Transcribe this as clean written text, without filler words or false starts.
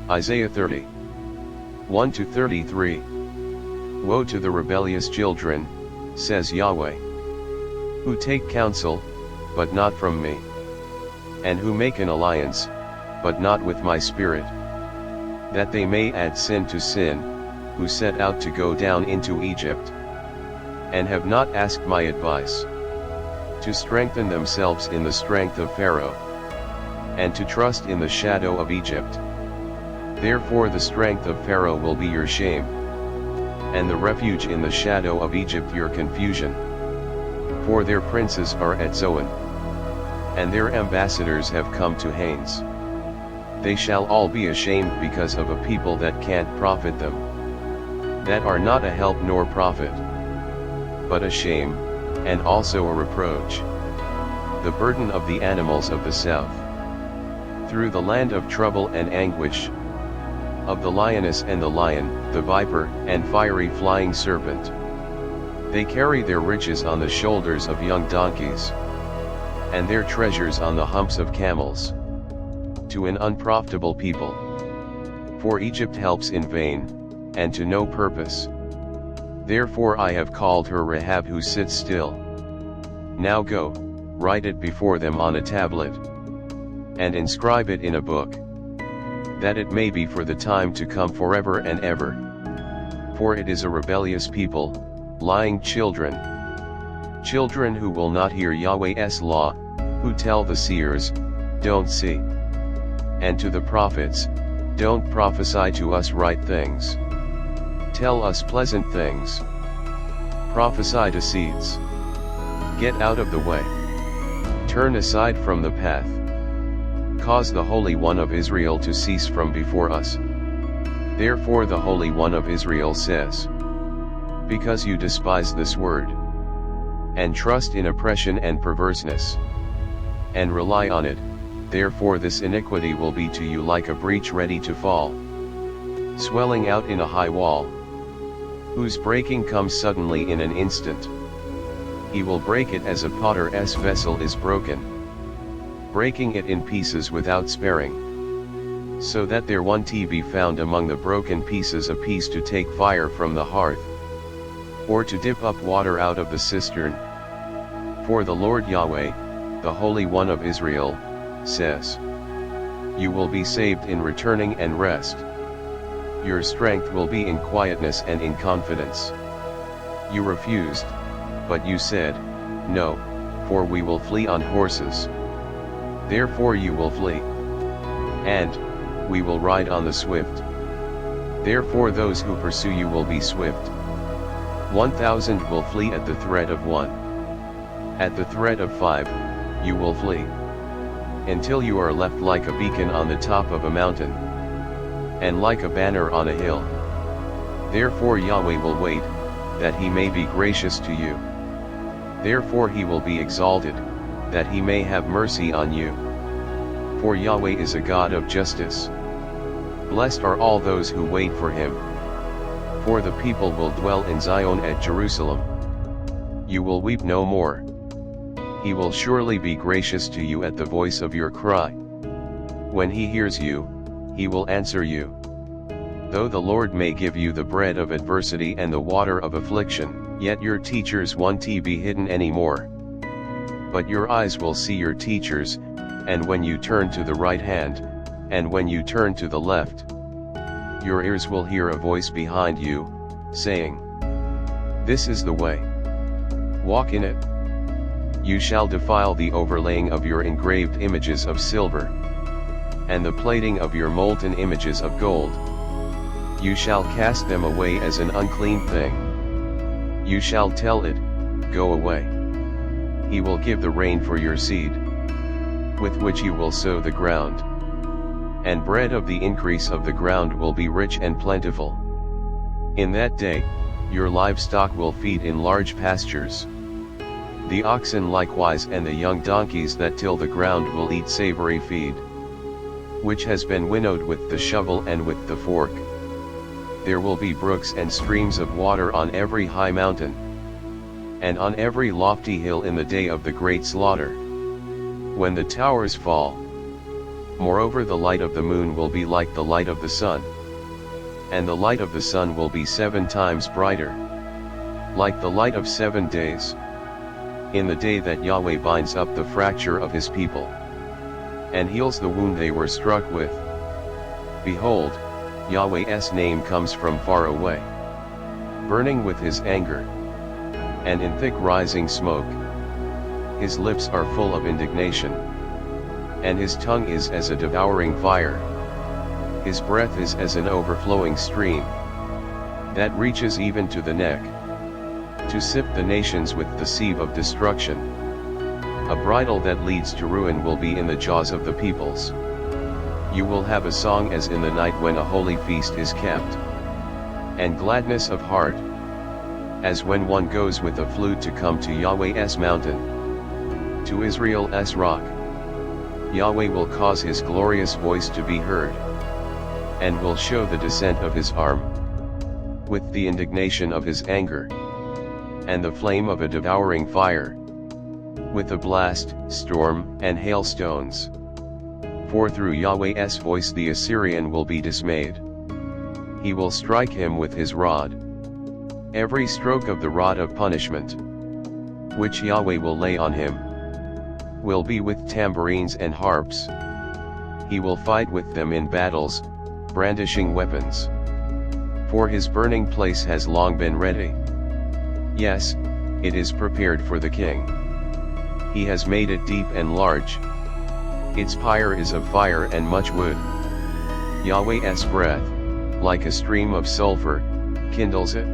Isaiah 30. 1-33. Woe to the rebellious children, says Yahweh, who take counsel, but not from me, and who make an alliance, but not with my spirit, that they may add sin to sin, who set out to go down into Egypt, and have not asked my advice, to strengthen themselves in the strength of Pharaoh, and to trust in the shadow of Egypt. Therefore the strength of Pharaoh will be your shame, and the refuge in the shadow of Egypt your confusion. For their princes are at Zoan, and their ambassadors have come to Hanes. They shall all be ashamed because of a people that can't profit them, that are not a help nor profit, but a shame, and also a reproach, the burden of the animals of the south. Through the land of trouble and anguish, of the lioness and the lion, the viper, and fiery flying serpent. They carry their riches on the shoulders of young donkeys, and their treasures on the humps of camels, to an unprofitable people. For Egypt helps in vain, and to no purpose. Therefore I have called her Rahab who sits still. Now go, write it before them on a tablet, and inscribe it in a book, that it may be for the time to come forever and ever. For it is a rebellious people, lying children, children who will not hear Yahweh's law, who tell the seers, don't see, and to the prophets, don't prophesy to us right things. Tell us pleasant things. Prophesy to seeds. Get out of the way. Turn aside from the path. Cause the Holy One of Israel to cease from before us. Therefore the Holy One of Israel says, because you despise this word, and trust in oppression and perverseness, and rely on it, therefore this iniquity will be to you like a breach ready to fall, swelling out in a high wall, whose breaking comes suddenly in an instant. He will break it as a potter's vessel is broken, breaking it in pieces without sparing, so that there won't be found among the broken pieces a piece to take fire from the hearth, or to dip up water out of the cistern. For the Lord Yahweh, the Holy One of Israel, says, you will be saved in returning and rest. Your strength will be in quietness and in confidence. You refused, but you said, no, for we will flee on horses. Therefore you will flee, and we will ride on the swift. Therefore those who pursue you will be swift. 1,000 will flee at the threat of one. At the threat of 5, you will flee, until you are left like a beacon on the top of a mountain, and like a banner on a hill. Therefore Yahweh will wait, that he may be gracious to you. Therefore he will be exalted, that he may have mercy on you. For Yahweh is a God of justice. Blessed are all those who wait for him. For the people will dwell in Zion at Jerusalem. You will weep no more. He will surely be gracious to you at the voice of your cry. When he hears you, he will answer you. Though the Lord may give you the bread of adversity and the water of affliction, yet your teachers won't be hidden anymore. But your eyes will see your teachers, and when you turn to the right hand, and when you turn to the left, your ears will hear a voice behind you, saying, this is the way. Walk in it. You shall defile the overlaying of your engraved images of silver, and the plating of your molten images of gold. You shall cast them away as an unclean thing. You shall tell it, go away. He will give the rain for your seed, with which you will sow the ground. And bread of the increase of the ground will be rich and plentiful. In that day, your livestock will feed in large pastures. The oxen likewise and the young donkeys that till the ground will eat savory feed, which has been winnowed with the shovel and with the fork. There will be brooks and streams of water on every high mountain, and on every lofty hill in the day of the great slaughter. When the towers fall, Moreover, the light of the moon will be like the light of the sun. And the light of the sun will be 7 times brighter, like the light of 7 days. In the day that Yahweh binds up the fracture of his people, and heals the wound they were struck with. Behold, Yahweh's name comes from far away, burning with his anger, and in thick rising smoke. His lips are full of indignation, and his tongue is as a devouring fire. His breath is as an overflowing stream, that reaches even to the neck, to sip the nations with the sieve of destruction. A bridle that leads to ruin will be in the jaws of the peoples. You will have a song as in the night when a holy feast is kept, and gladness of heart, as when one goes with a flute to come to Yahweh's mountain, to Israel's rock. Yahweh will cause his glorious voice to be heard, and will show the descent of his arm, with the indignation of his anger, and the flame of a devouring fire, with a blast, storm, and hailstones. For through Yahweh's voice the Assyrian will be dismayed. He will strike him with his rod. Every stroke of the rod of punishment, which Yahweh will lay on him, will be with tambourines and harps. He will fight with them in battles, brandishing weapons. For his burning place has long been ready. Yes, it is prepared for the king. He has made it deep and large. Its pyre is of fire and much wood. Yahweh's breath, like a stream of sulfur, kindles it.